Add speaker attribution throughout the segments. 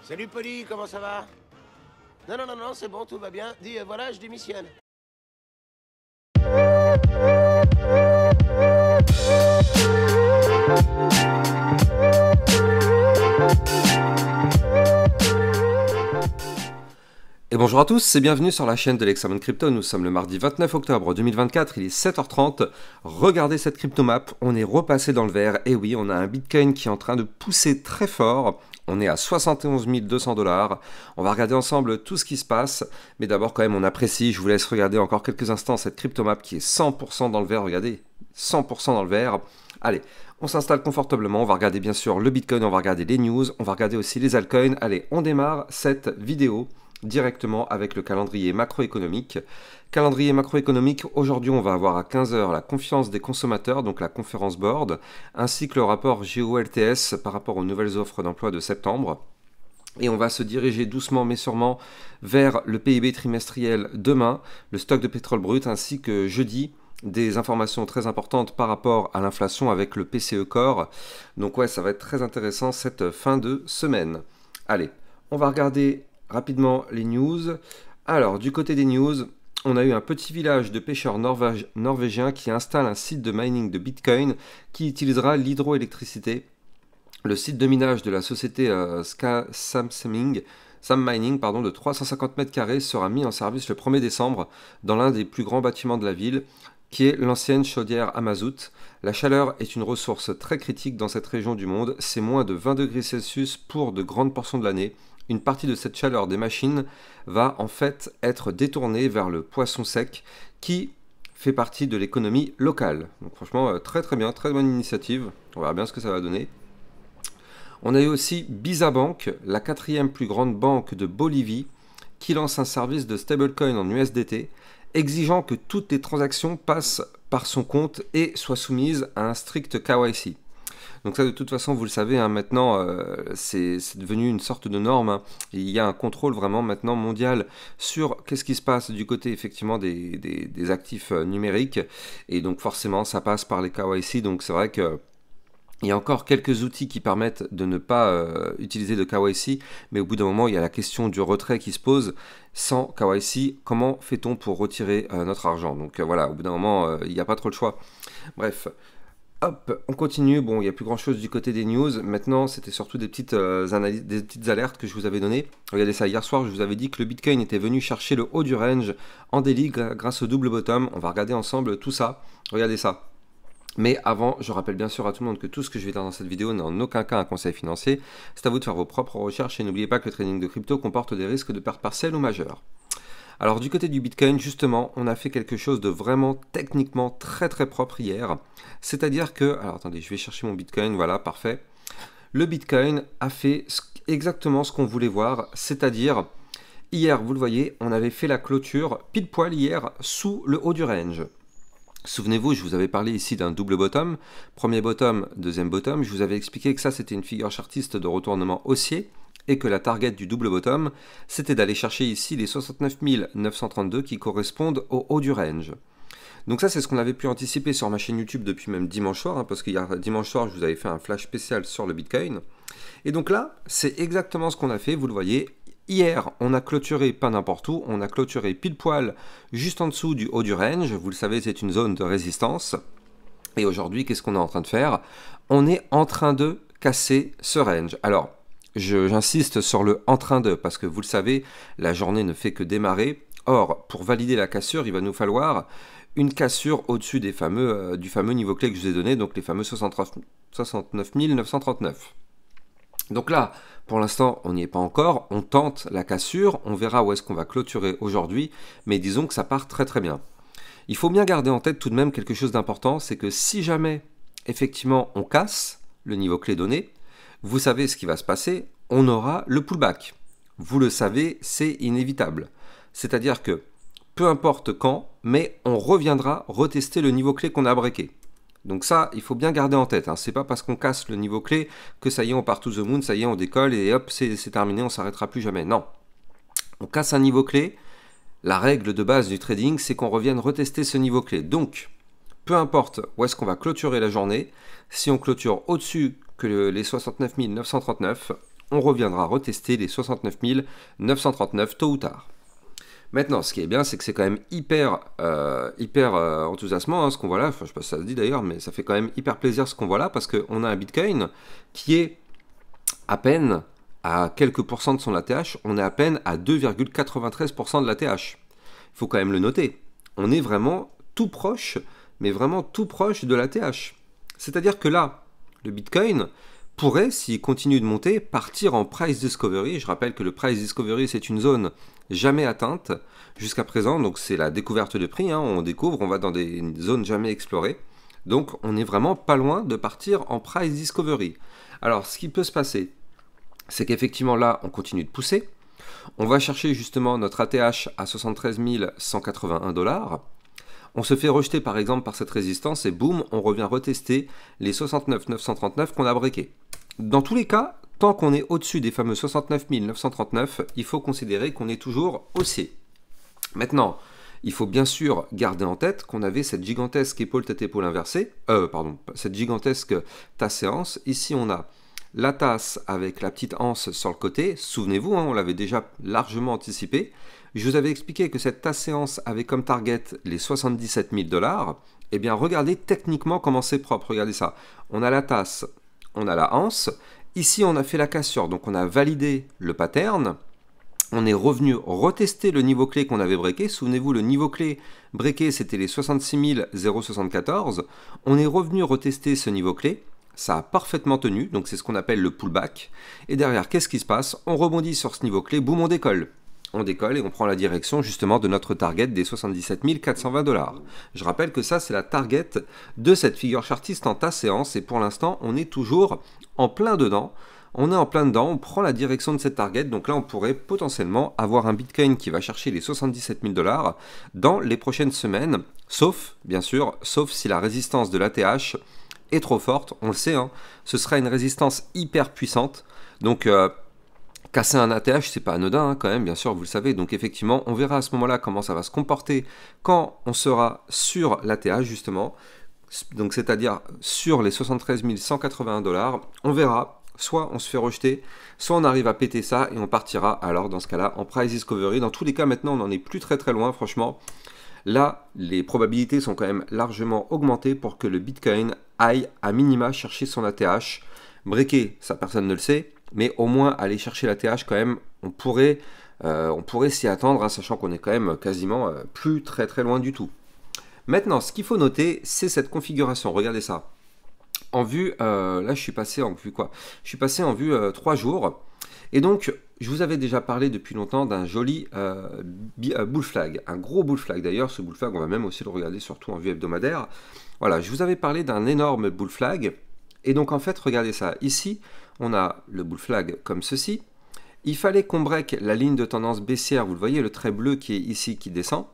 Speaker 1: Salut Polly, comment ça va? Non, non, non, non, c'est bon, tout va bien. Dis, voilà, je démissionne.
Speaker 2: Et bonjour à tous et bienvenue sur la chaîne de l'Hexamone Crypto. Nous sommes le mardi 29 octobre 2024, il est 7h30. Regardez cette crypto map, on est repassé dans le vert. Et oui, on a un Bitcoin qui est en train de pousser très fort. On est à 71 200 $. On va regarder ensemble tout ce qui se passe. Mais d'abord quand même on apprécie, je vous laisse regarder encore quelques instants cette crypto map qui est 100% dans le vert. Regardez, 100% dans le vert. Allez, on s'installe confortablement, on va regarder bien sûr le Bitcoin, on va regarder les news, on va regarder aussi les altcoins. Allez, on démarre cette vidéo directement avec le calendrier macroéconomique. Calendrier macroéconomique, aujourd'hui on va avoir à 15h la confiance des consommateurs, donc la conférence board, ainsi que le rapport GOLTS par rapport aux nouvelles offres d'emploi de septembre. Et on va se diriger doucement mais sûrement vers le PIB trimestriel demain, le stock de pétrole brut, ainsi que jeudi, des informations très importantes par rapport à l'inflation avec le PCE Core. Donc ouais, ça va être très intéressant cette fin de semaine. Allez, on va regarder rapidement les news. Alors, du côté des news, on a eu un petit village de pêcheurs norvégiens qui installe un site de mining de Bitcoin qui utilisera l'hydroélectricité. Le site de minage de la société Sam Mining de 350 m² sera mis en service le 1er décembre dans l'un des plus grands bâtiments de la ville, qui est l'ancienne chaudière à mazout. La chaleur est une ressource très critique dans cette région du monde. C'est moins de 20 degrés Celsius pour de grandes portions de l'année. Une partie de cette chaleur des machines va en fait être détournée vers le poisson sec qui fait partie de l'économie locale. Donc franchement, très très bien, très bonne initiative. On verra bien ce que ça va donner. On a eu aussi Bisabank, la 4e plus grande banque de Bolivie, qui lance un service de stablecoin en USDT, exigeant que toutes les transactions passent par son compte et soient soumises à un strict KYC. Donc ça, de toute façon, vous le savez, hein, maintenant, c'est devenu une sorte de norme. Hein. Il y a un contrôle vraiment maintenant mondial sur qu'est-ce qui se passe du côté, effectivement, des actifs numériques. Et donc, forcément, ça passe par les KYC. Donc, c'est vrai que il y a encore quelques outils qui permettent de ne pas utiliser de KYC, mais au bout d'un moment, il y a la question du retrait qui se pose. Sans KYC, comment fait-on pour retirer notre argent? Donc voilà, au bout d'un moment, il n'y a pas trop le choix. Bref. Hop, on continue. Bon, il n'y a plus grand chose du côté des news. Maintenant, c'était surtout des petites analyses, des petites alertes que je vous avais données. Regardez ça, hier soir, je vous avais dit que le Bitcoin était venu chercher le haut du range en daily grâce au double bottom. On va regarder ensemble tout ça. Regardez ça. Mais avant, je rappelle bien sûr à tout le monde que tout ce que je vais dire dans cette vidéo n'est en aucun cas un conseil financier. C'est à vous de faire vos propres recherches et n'oubliez pas que le trading de crypto comporte des risques de perte partielle ou majeure. Alors du côté du Bitcoin, justement, on a fait quelque chose de vraiment techniquement très très propre hier. C'est-à-dire que, alors attendez, je vais chercher mon Bitcoin, voilà, parfait. Le Bitcoin a fait exactement ce qu'on voulait voir, c'est-à-dire, hier, vous le voyez, on avait fait la clôture pile poil hier sous le haut du range. Souvenez-vous, je vous avais parlé ici d'un double bottom, premier bottom, deuxième bottom. Je vous avais expliqué que ça, c'était une figure chartiste de retournement haussier et que la target du double bottom, c'était d'aller chercher ici les 69 932 qui correspondent au haut du range. Donc ça, c'est ce qu'on avait pu anticiper sur ma chaîne YouTube depuis même dimanche soir, hein, parce qu'hier dimanche soir, je vous avais fait un flash spécial sur le Bitcoin. Et donc là, c'est exactement ce qu'on a fait, vous le voyez. Hier, on a clôturé pas n'importe où, on a clôturé pile poil juste en dessous du haut du range. Vous le savez, c'est une zone de résistance. Et aujourd'hui, qu'est-ce qu'on est en train de faire? On est en train de casser ce range. Alors, j'insiste sur le en train de, parce que vous le savez, la journée ne fait que démarrer. Or, pour valider la cassure, il va nous falloir une cassure au-dessus du fameux niveau clé que je vous ai donné, donc les fameux 69 939. Donc là, pour l'instant, on n'y est pas encore, on tente la cassure, on verra où est-ce qu'on va clôturer aujourd'hui, mais disons que ça part très très bien. Il faut bien garder en tête tout de même quelque chose d'important, c'est que si jamais, effectivement, on casse le niveau clé donné, vous savez ce qui va se passer, on aura le pullback. Vous le savez, c'est inévitable. C'est-à-dire que, peu importe quand, mais on reviendra retester le niveau clé qu'on a breaké. Donc ça, il faut bien garder en tête. Hein. C'est pas parce qu'on casse le niveau clé que ça y est, on part to the moon, ça y est, on décolle et hop, c'est terminé, on s'arrêtera plus jamais. Non. On casse un niveau clé. La règle de base du trading, c'est qu'on revienne retester ce niveau clé. Donc, peu importe où est-ce qu'on va clôturer la journée, si on clôture au-dessus que les 69 939, on reviendra retester les 69 939 tôt ou tard. Maintenant, ce qui est bien, c'est que c'est quand même hyper enthousiasmant hein, ce qu'on voit là. Enfin, je sais pas si ça se dit d'ailleurs, mais ça fait quand même hyper plaisir ce qu'on voit là parce qu'on a un Bitcoin qui est à peine à quelques pourcents de son ATH. On est à peine à 2,93% de l'ATH. Il faut quand même le noter. On est vraiment tout proche, mais vraiment tout proche de l'ATH. C'est-à-dire que là, le Bitcoin pourrait, s'il continue de monter, partir en price discovery. Je rappelle que le price discovery, c'est une zone jamais atteinte jusqu'à présent. Donc c'est la découverte de prix. Hein. On découvre, on va dans des zones jamais explorées. Donc on est vraiment pas loin de partir en price discovery. Alors ce qui peut se passer, c'est qu'effectivement là, on continue de pousser. On va chercher justement notre ATH à 73 181 $. On se fait rejeter par exemple par cette résistance et boum, on revient retester les 69 939 qu'on a breaké. Dans tous les cas, tant qu'on est au-dessus des fameux 69 939, il faut considérer qu'on est toujours haussier. Maintenant, il faut bien sûr garder en tête qu'on avait cette gigantesque épaule tête épaule inversée, cette gigantesque tasse séance. Ici on a la tasse avec la petite anse sur le côté. Souvenez-vous, hein, on l'avait déjà largement anticipé. Je vous avais expliqué que cette tasse séance avait comme target les 77 000 $. Eh bien, regardez techniquement comment c'est propre. Regardez ça. On a la tasse, on a la anse. Ici, on a fait la cassure, donc on a validé le pattern. On est revenu retester le niveau clé qu'on avait breaké. Souvenez-vous, le niveau clé breaké, c'était les 66 074. On est revenu retester ce niveau clé. Ça a parfaitement tenu, donc c'est ce qu'on appelle le pullback. Et derrière, qu'est-ce qui se passe? On rebondit sur ce niveau clé, boum, on décolle. On décolle et on prend la direction justement de notre target des 77 420 $. Je rappelle que ça, c'est la target de cette figure chartiste en tasse séance. Et pour l'instant, on est toujours en plein dedans. On est en plein dedans, on prend la direction de cette target. Donc là, on pourrait potentiellement avoir un Bitcoin qui va chercher les 77 000 $ dans les prochaines semaines. Sauf, bien sûr, sauf si la résistance de l'ATH est trop forte. On le sait, hein, ce sera une résistance hyper puissante. Donc, casser un ATH, c'est pas anodin hein, quand même, bien sûr, vous le savez. Donc effectivement, on verra à ce moment-là comment ça va se comporter quand on sera sur l'ATH justement. Donc c'est-à-dire sur les 73 181 $. On verra, soit on se fait rejeter, soit on arrive à péter ça et on partira alors dans ce cas-là en price discovery. Dans tous les cas, maintenant, on n'en est plus très loin, franchement. Là, les probabilités sont quand même largement augmentées pour que le Bitcoin aille à minima chercher son ATH. Breaker, ça personne ne le sait. Mais au moins aller chercher la TH quand même, on pourrait s'y attendre, hein, sachant qu'on est quand même quasiment plus très loin du tout. Maintenant, ce qu'il faut noter, c'est cette configuration. Regardez ça. En vue, là je suis passé en vue quoi? Je suis passé en vue 3 jours. Et donc, je vous avais déjà parlé depuis longtemps d'un joli bull flag, un gros bull flag. D'ailleurs, ce bull flag, on va même aussi le regarder surtout en vue hebdomadaire. Voilà, je vous avais parlé d'un énorme bull flag. Et donc en fait, regardez ça. Ici, on a le bull flag comme ceci. Il fallait qu'on break la ligne de tendance baissière. Vous le voyez, le trait bleu qui est ici, qui descend.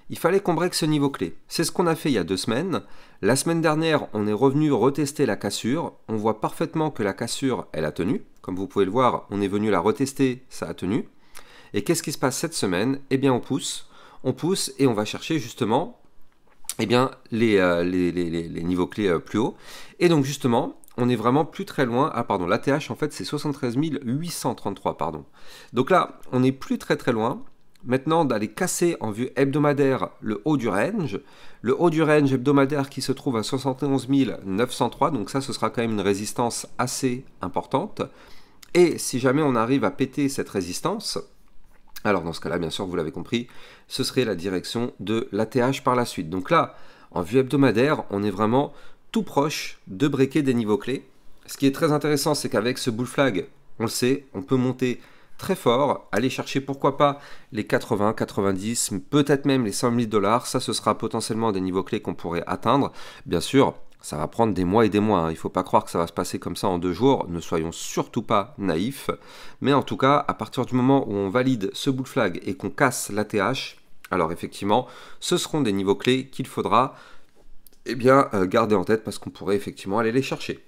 Speaker 2: Il fallait qu'on break ce niveau clé. C'est ce qu'on a fait il y a 2 semaines. La semaine dernière, on est revenu retester la cassure. On voit parfaitement que la cassure, elle a tenu. Comme vous pouvez le voir, on est venu la retester, ça a tenu. Et qu'est-ce qui se passe cette semaine? Eh bien, on pousse et on va chercher justement eh bien, les niveaux clés plus hauts. Et donc justement, on est vraiment plus très loin. Ah pardon, l'ATH en fait c'est 73 833, pardon. Donc là, on est plus très loin. Maintenant, d'aller casser en vue hebdomadaire le haut du range. Le haut du range hebdomadaire qui se trouve à 71 903. Donc ça, ce sera quand même une résistance assez importante. Et si jamais on arrive à péter cette résistance, alors dans ce cas-là, bien sûr, vous l'avez compris, ce serait la direction de l'ATH par la suite. Donc là, en vue hebdomadaire, on est vraiment tout proche de breaker des niveaux clés. Ce qui est très intéressant, c'est qu'avec ce bull flag, on le sait, on peut monter très fort, aller chercher pourquoi pas les 80, 90, peut-être même les 100 000 $. Ça, ce sera potentiellement des niveaux clés qu'on pourrait atteindre. Bien sûr, ça va prendre des mois et des mois. Hein. Il ne faut pas croire que ça va se passer comme ça en 2 jours. Ne soyons surtout pas naïfs. Mais en tout cas, à partir du moment où on valide ce bull flag et qu'on casse l'ATH, alors effectivement, ce seront des niveaux clés qu'il faudra garder en tête parce qu'on pourrait effectivement aller les chercher.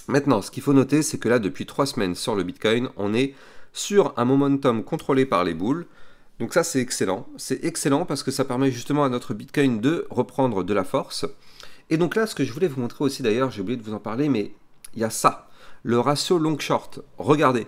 Speaker 2: Maintenant, ce qu'il faut noter, c'est que là, depuis 3 semaines sur le Bitcoin, on est sur un momentum contrôlé par les bulls. Donc ça, c'est excellent. C'est excellent parce que ça permet justement à notre Bitcoin de reprendre de la force. Et donc là, ce que je voulais vous montrer aussi d'ailleurs, j'ai oublié de vous en parler, mais il y a ça. le ratio long-short. Regardez,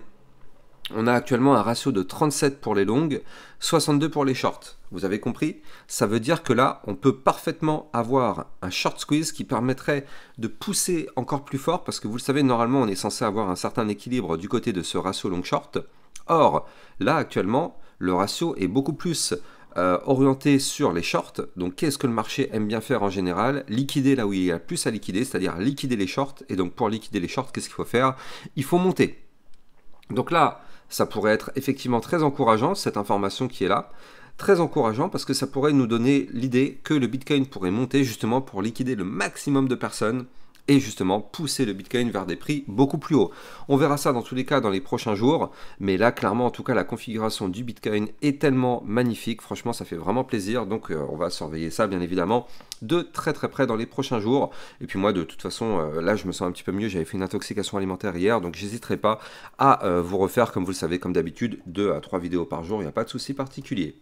Speaker 2: on a actuellement un ratio de 37 pour les longues, 62 pour les shorts. Vous avez compris? Ça veut dire que là, on peut parfaitement avoir un short squeeze qui permettrait de pousser encore plus fort, parce que vous le savez, normalement, on est censé avoir un certain équilibre du côté de ce ratio long-short. Or, là, actuellement, le ratio est beaucoup plus orienté sur les shorts. Donc, qu'est-ce que le marché aime bien faire en général? Liquider là où il y a plus à liquider, c'est-à-dire liquider les shorts. Et donc, pour liquider les shorts, qu'est-ce qu'il faut faire? Il faut monter. Donc là, ça pourrait être effectivement très encourageant, cette information qui est là. Très encourageant parce que ça pourrait nous donner l'idée que le Bitcoin pourrait monter justement pour liquider le maximum de personnes et justement pousser le Bitcoin vers des prix beaucoup plus hauts. On verra ça dans tous les cas dans les prochains jours, mais là clairement en tout cas la configuration du Bitcoin est tellement magnifique, franchement ça fait vraiment plaisir, donc on va surveiller ça bien évidemment de très très près dans les prochains jours. Et puis moi de toute façon là je me sens un petit peu mieux, j'avais fait une intoxication alimentaire hier, donc j'hésiterai pas à vous refaire comme vous le savez comme d'habitude 2 à 3 vidéos par jour, il n'y a pas de souci particulier.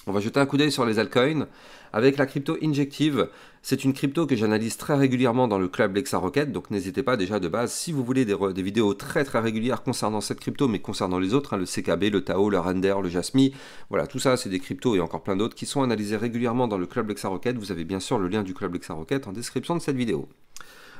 Speaker 2: On va jeter un coup d'œil sur les altcoins avec la crypto Injective. C'est une crypto que j'analyse très régulièrement dans le club LexaRocket, donc n'hésitez pas déjà de base, si vous voulez des vidéos très très régulières concernant cette crypto, mais concernant les autres, le CKB, le Tao, le Render, le Jasmy, voilà, tout ça c'est des cryptos et encore plein d'autres qui sont analysés régulièrement dans le club LexaRocket. Vous avez bien sûr le lien du club LexaRocket en description de cette vidéo.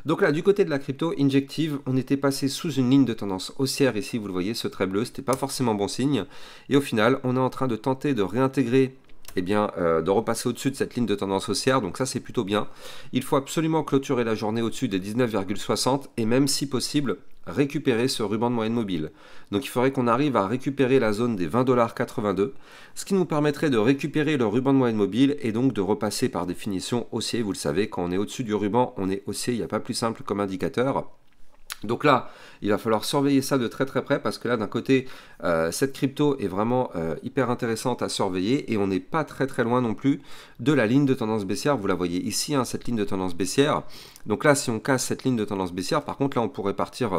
Speaker 2: Donc là, du côté de la crypto Injective, on était passé sous une ligne de tendance haussière ici, vous le voyez, ce trait bleu, c'était pas forcément bon signe. Et au final, on est en train de tenter de réintégrer, de repasser au-dessus de cette ligne de tendance haussière, donc ça c'est plutôt bien. Il faut absolument clôturer la journée au-dessus des 19,60 et même si possible, récupérer ce ruban de moyenne mobile. Donc il faudrait qu'on arrive à récupérer la zone des 20,82 $, ce qui nous permettrait de récupérer le ruban de moyenne mobile et donc de repasser par définition haussier. Vous le savez, quand on est au-dessus du ruban, on est haussier, il n'y a pas plus simple comme indicateur. Donc là, il va falloir surveiller ça de très très près parce que là, d'un côté, cette crypto est vraiment hyper intéressante à surveiller et on n'est pas très très loin non plus de la ligne de tendance baissière. Vous la voyez ici, hein, cette ligne de tendance baissière. Donc là, si on casse cette ligne de tendance baissière, par contre, là, on pourrait partir,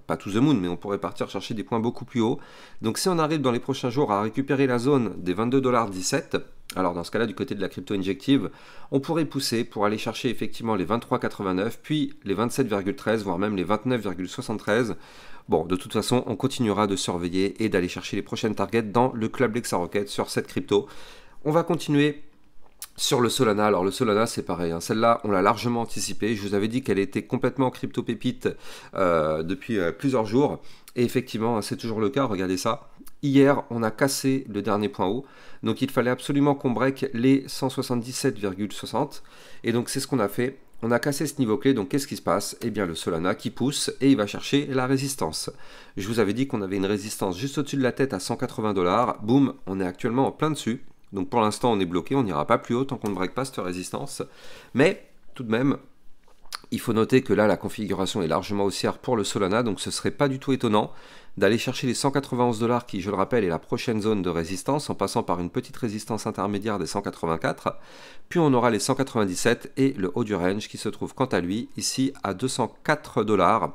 Speaker 2: pas to the moon, mais on pourrait partir chercher des points beaucoup plus hauts. Donc si on arrive dans les prochains jours à récupérer la zone des 22,17 $, alors dans ce cas-là, du côté de la crypto Injective, on pourrait pousser pour aller chercher effectivement les 23,89, puis les 27,13, voire même les 29,73. Bon, de toute façon, on continuera de surveiller et d'aller chercher les prochaines targets dans le club LexaRocket sur cette crypto. On va continuer sur le Solana. Alors le Solana c'est pareil, hein. Celle-là on l'a largement anticipée. Je vous avais dit qu'elle était complètement crypto pépite depuis plusieurs jours. Et effectivement, c'est toujours le cas, regardez ça. Hier, on a cassé le dernier point haut. Donc il fallait absolument qu'on break les 177,60. Et donc c'est ce qu'on a fait. On a cassé ce niveau clé, donc qu'est-ce qui se passe? Eh bien le Solana qui pousse et il va chercher la résistance. Je vous avais dit qu'on avait une résistance juste au-dessus de la tête à 180 $. Boum, on est actuellement en plein dessus. Donc pour l'instant on est bloqué, on n'ira pas plus haut tant qu'on ne break pas cette résistance. Mais tout de même, il faut noter que là la configuration est largement haussière pour le Solana, donc ce ne serait pas du tout étonnant d'aller chercher les 191 $ qui, je le rappelle, est la prochaine zone de résistance en passant par une petite résistance intermédiaire des 184. Puis on aura les 197 et le haut du range qui se trouve quant à lui ici à 204 $.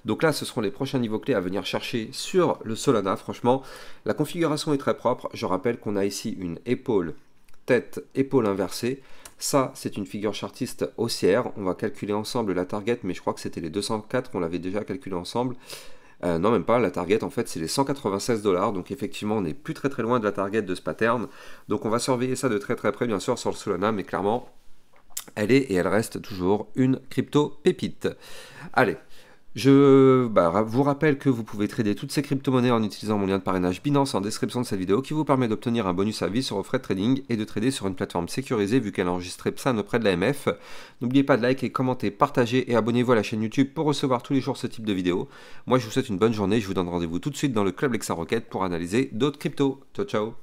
Speaker 2: Donc là, ce seront les prochains niveaux clés à venir chercher sur le Solana. Franchement, la configuration est très propre. Je rappelle qu'on a ici une épaule, tête, épaule inversée. Ça, c'est une figure chartiste haussière. On va calculer ensemble la target, mais je crois que c'était les 204, on l'avait déjà calculé ensemble. Non, même pas, la target, en fait, c'est les 196 $. Donc effectivement, on n'est plus très très loin de la target de ce pattern. Donc on va surveiller ça de très très près, bien sûr, sur le Solana, mais clairement, elle est et elle reste toujours une crypto pépite. Allez. Je vous rappelle que vous pouvez trader toutes ces crypto-monnaies en utilisant mon lien de parrainage Binance en description de cette vidéo qui vous permet d'obtenir un bonus à vie sur vos frais de trading et de trader sur une plateforme sécurisée vu qu'elle est enregistrée PSAN auprès de l'AMF. N'oubliez pas de liker, commenter, partager et abonnez-vous à la chaîne YouTube pour recevoir tous les jours ce type de vidéos. Moi je vous souhaite une bonne journée, je vous donne rendez-vous tout de suite dans le club LexaRocket pour analyser d'autres cryptos. Ciao ciao.